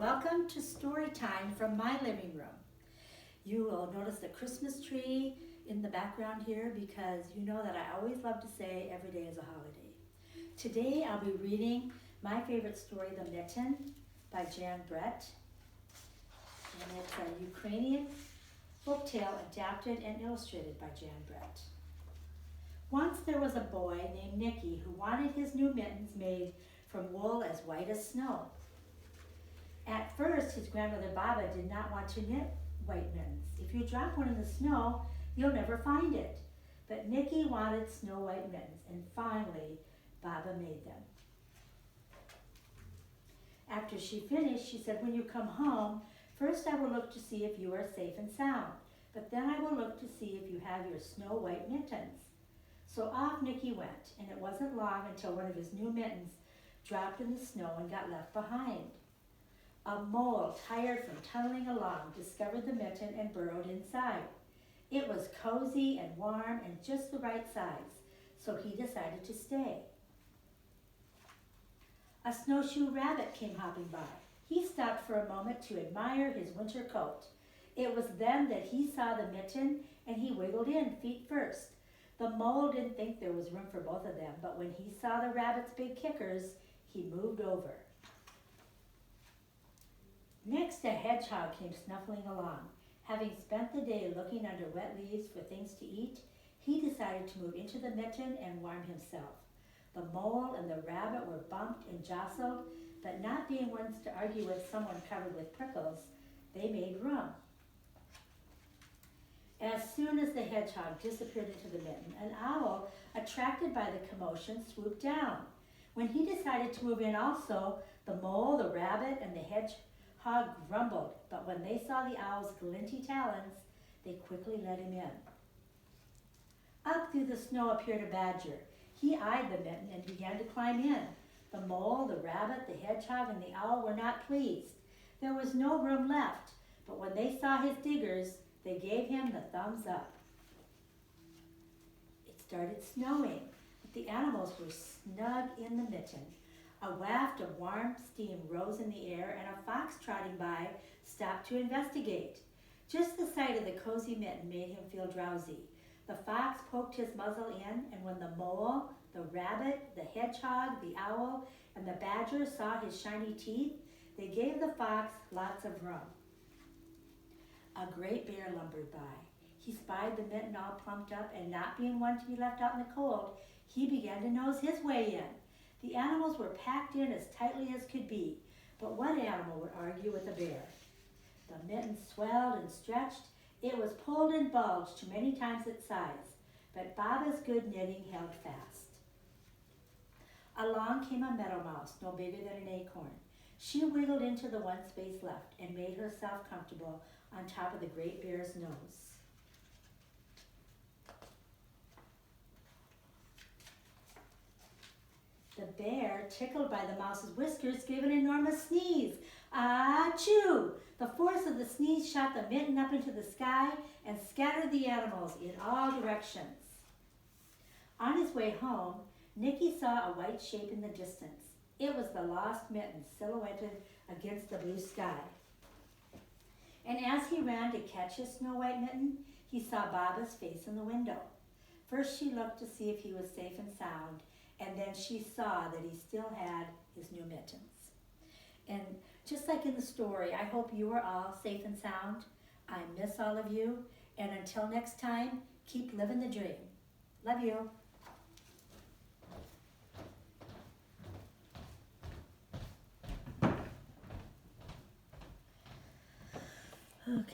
welcome to story time from my living room. You will notice the Christmas tree in the background here because you know that I always love to say every day is a holiday. Today I'll be reading my favorite story, The Mitten by Jan Brett. And it's a Ukrainian folktale adapted and illustrated by Jan Brett. Once there was a boy named Nicky who wanted his new mittens made from wool as white as snow. At first, his grandmother Baba did not want to knit white mittens. If you drop one in the snow, you'll never find it. But Nicky wanted snow white mittens, and finally, Baba made them. After she finished, she said, "When you come home, first I will look to see if you are safe and sound, but then I will look to see if you have your snow white mittens." So off Nicky went, and it wasn't long until one of his new mittens dropped in the snow and got left behind. A mole, tired from tunneling along, discovered the mitten and burrowed inside. It was cozy and warm and just the right size, so he decided to stay. A snowshoe rabbit came hopping by. He stopped for a moment to admire his winter coat. It was then that he saw the mitten and he wiggled in, feet first. The mole didn't think there was room for both of them, but when he saw the rabbit's big kickers, he moved over. Next, a hedgehog came snuffling along. Having spent the day looking under wet leaves for things to eat, he decided to move into the mitten and warm himself. The mole and the rabbit were bumped and jostled, but not being ones to argue with someone covered with prickles, they made room. As soon as the hedgehog disappeared into the mitten, an owl, attracted by the commotion, swooped down. When he decided to move in also, the mole, the rabbit, and the hedgehog grumbled, but when they saw the owl's glinty talons, they quickly let him in. Up through the snow appeared a badger. He eyed the mitten and began to climb in. The mole, the rabbit, the hedgehog, and the owl were not pleased. There was no room left, but when they saw his diggers, they gave him the thumbs up. It started snowing, but the animals were snug in the mitten. A waft of warm steam rose in the air, and a fox trotting by stopped to investigate. Just the sight of the cozy mitten made him feel drowsy. The fox poked his muzzle in, and when the mole, the rabbit, the hedgehog, the owl, and the badger saw his shiny teeth, they gave the fox lots of room. A great bear lumbered by. He spied the mitten all plumped up, and not being one to be left out in the cold, he began to nose his way in. The animals were packed in as tightly as could be, but what animal would argue with a bear? The mitten swelled and stretched. It was pulled and bulged to many times its size, but Baba's good knitting held fast. Along came a meadow mouse, no bigger than an acorn. She wiggled into the one space left and made herself comfortable on top of the great bear's nose. The bear, tickled by the mouse's whiskers, gave an enormous sneeze. Achoo! The force of the sneeze shot the mitten up into the sky and scattered the animals in all directions. On his way home, Nicky saw a white shape in the distance. It was the lost mitten silhouetted against the blue sky. And as he ran to catch his snow white mitten, he saw Baba's face in the window. First she looked to see if he was safe and sound, and then she saw that he still had his new mittens. And just like in the story, I hope you are all safe and sound. I miss all of you, and until next time, keep living the dream. Love you.